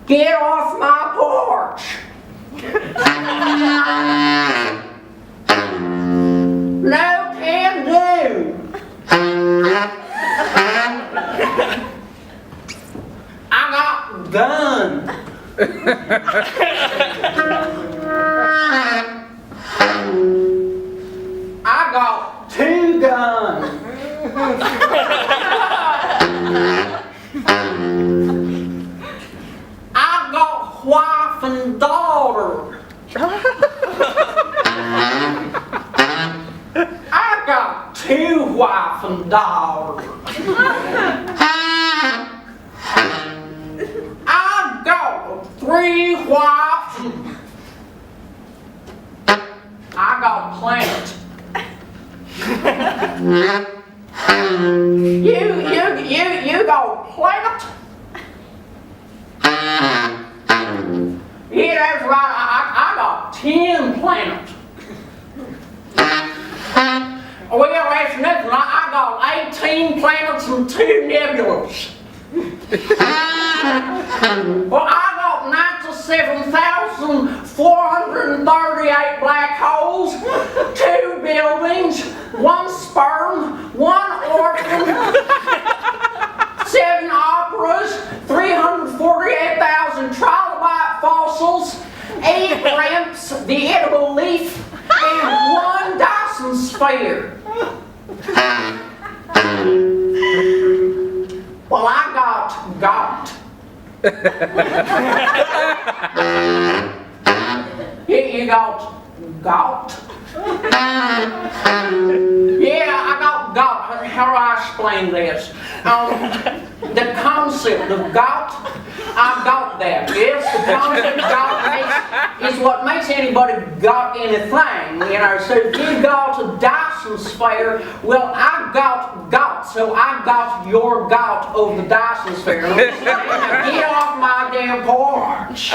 Get off my porch! No can do! I got gun! I got 2 guns! I got wife and daughter. I got 2 wife and daughter. I got 3 wives. I got planet. You got planet? Yeah, that's right. I got 10 planets. Well, that's nothing. I got 18 planets and 2 nebulas. Well, I got 97,438 black holes, 2 buildings, 1 sperm, 1 orphan, 7 operas, 348,000 trilobite fossils, 8 ramps, the edible leaf, and 1 Dyson sphere. Well, I got. You got. Yeah, I got. How do I explain this? The concept of got, I got that. Yes, the concept of got is what makes anybody got anything. You know, so if you got a Dyson sphere, well, I got, so I got your got of the Dyson sphere. Now get off my damn porch.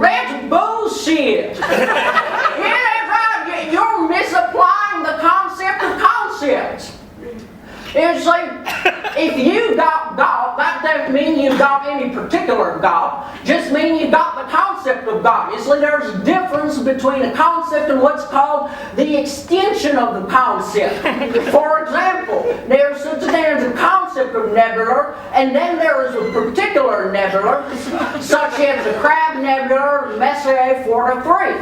That's bullshit. Yeah, that's right. You're misapplying the concept of concepts. You see, if you got God, that doesn't mean you got any particular God. Just mean you got the concept of God. You see, there's a difference between a concept and what's called the extension of the concept. For example, there's a concept of nebula, and then there is a particular nebula, such as the Crab Nebula or Messier 43.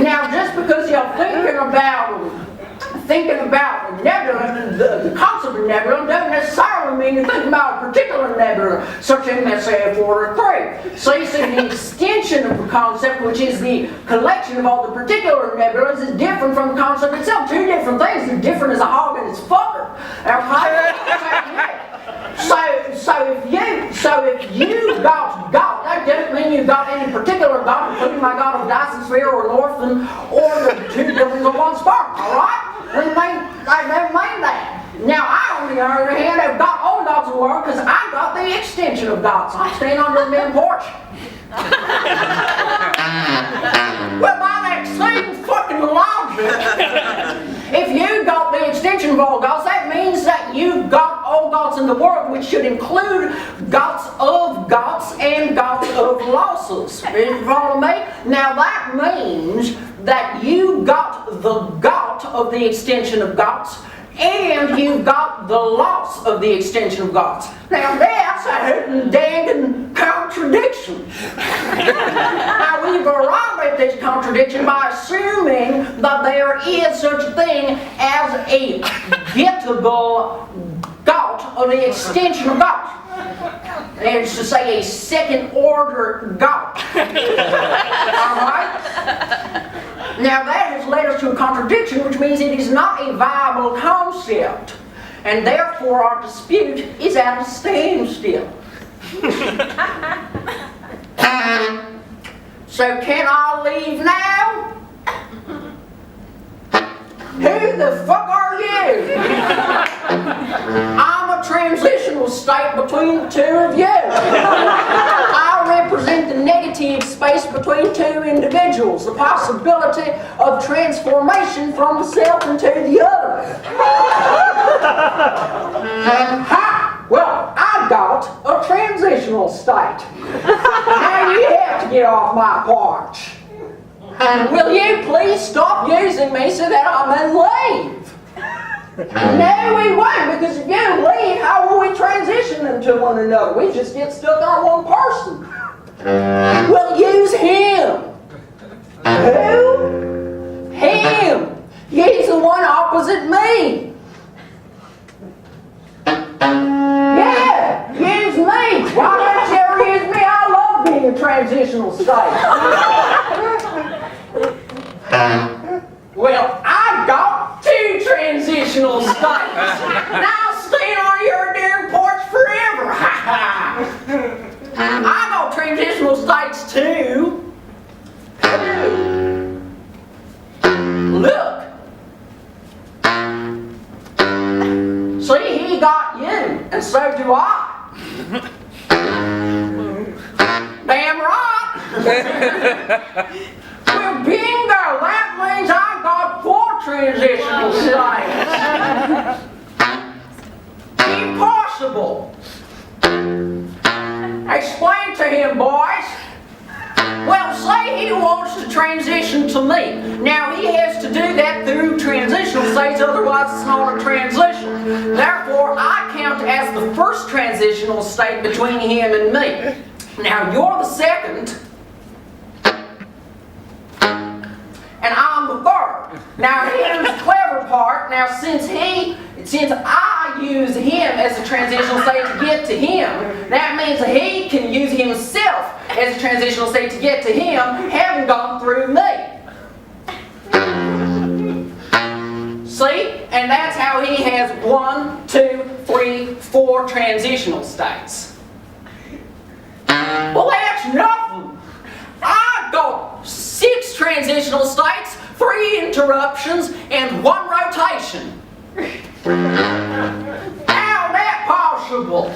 Now, just because you're thinking about the nebula, the concept of nebula, doesn't necessarily mean you're thinking about a particular nebula, such as Messier 43. So you see, the extension of the concept, which is the collection of all the particular nebulas, is different from the concept itself. 2 different things. They're different as a hog and its fucker. So if you got God, that doesn't mean you got any particular God, including my God of Dyson sphere or an orphan or the 2 buildings of 1 spark. All right? I never made that. Now I, on the other hand, have got all the gods in the world because I got the extension of gods. I'm standing under the damn porch. Well, by that same fucking logic, if you got the extension of all gods, that means that you got all gods in the world, which should include gods of gods and gods of losses. You follow me? Now that means that you got the got of the extension of gods, and you've got the loss of the extension of gods. Now that's a hidden dang contradiction. Now we've arrived at this contradiction by assuming that there is such a thing as a gettable God of the extension of God. That is to say, a second order God. Alright? Now that has led us to a contradiction, which means it is not a viable concept. And therefore our dispute is at a standstill. So can I leave now? Who the fuck are you? I'm a transitional state between the 2 of you. I represent the negative space between 2 individuals, the possibility of transformation from the self into the other. Ha! Well, I got a transition. transitional state. Now you have to get off my porch. And will you please stop using me so that I may leave? No, we won't, because if you leave, how will we transition into one another? We just get stuck on one person. We'll use him. Who? Him. He's the one opposite me. Yeah, use me. Why don't you ever use me? I love being a transitional state. Well, I've got 2 transitional states. Now stay on your darn porch forever. I got transitional states too. Look. See, he got you, and so do I. Damn right. Well, bingo, that means I've got 4 transitional states. Impossible. Explain to him, boys. Well, say he wants to transition to me. Now, he has to do that through transitional states, otherwise it's not a transition. Therefore, I count as the first transitional state between him and me. Now, you're the second, and I'm the third. Now, here's the clever part. Now, since I use him as a transitional state to get to him, that means he can use himself as a transitional state to get to him, having gone through me. See? And that's how he has 1, 2, 3, 4 transitional states. Well, that's nothing. I've got 6 transitional states, 3 interruptions, and 1 rotation. How that possible?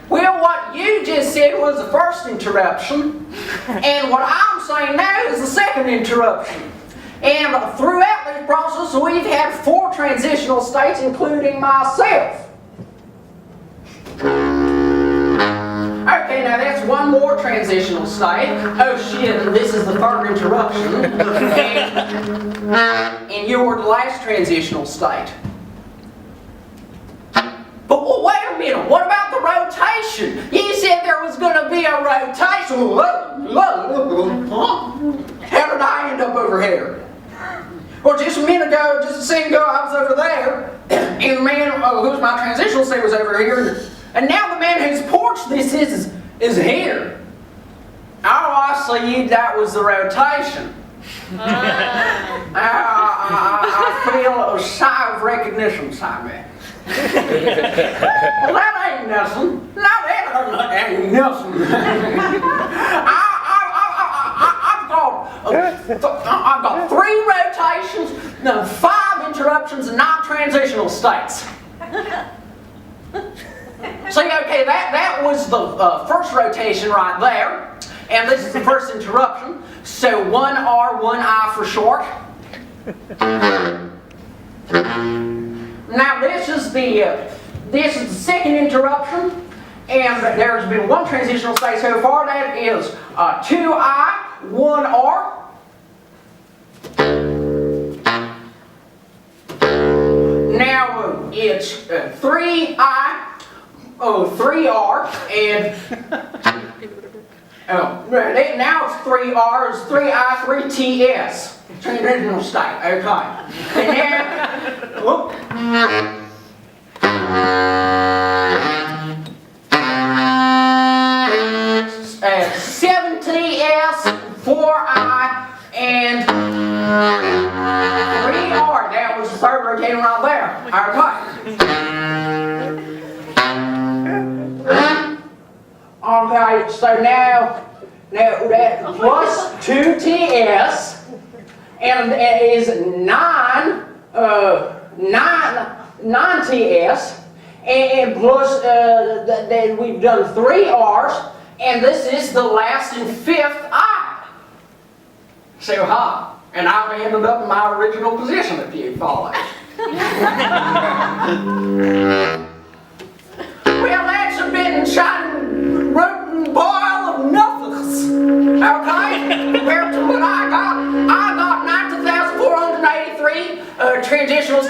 Well, what you just said was the first interruption, and what I'm saying now is the second interruption. And throughout this process, we've had 4 transitional states, including myself. Okay, now that's 1 more transitional state. Oh shit, this is the 3rd interruption. And you were the last transitional state. But well, wait a minute, what about the rotation? You said there was going to be a rotation. How did I end up over here? Well, just a minute ago, just a second ago, I was over there, and the man who's my transitional state was over here, and now the man whose porch this is here. Oh, I see, that was the rotation. I feel a sigh of recognition, Simon. Well, that ain't nothing. No, that ain't nothing. I've got 3 rotations, 5 interruptions, and 9 transitional states. See, okay, that was the first rotation right there, and this is the first interruption. So 1R, 1I for short. Now this is the second interruption, and there's been 1 transitional state so far. That is 2I, 1R. Now it's 3I, 3R, and now it's 3R, it's 3I, 3TS. Transitional state, okay. And now, whoop. 7TS, 4I, and 3R. That was the 3rd rotating right there. Okay. Alright, so now that plus 2TS. And it is 9TS, and plus then we've done 3 R's, and this is the last and 5th I. So ha, and I've ended up in my original position if you follow.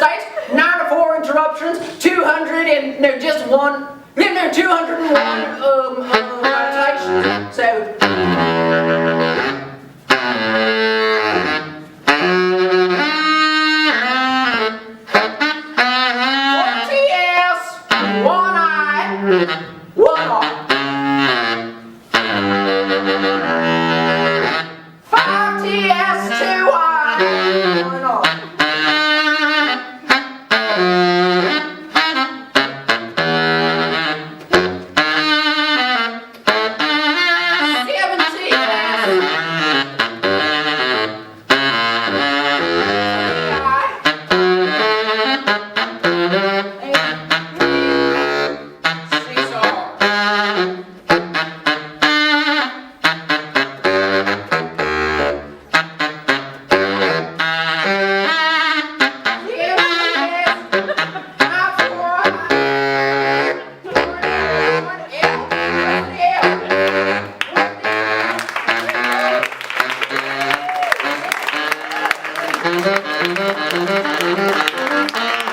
days, 94 interruptions, 200 and no, just one. No, 201 meditations. So. One eye, one arm. 5 TS, 2 eyes, one arm. 7 Thank you.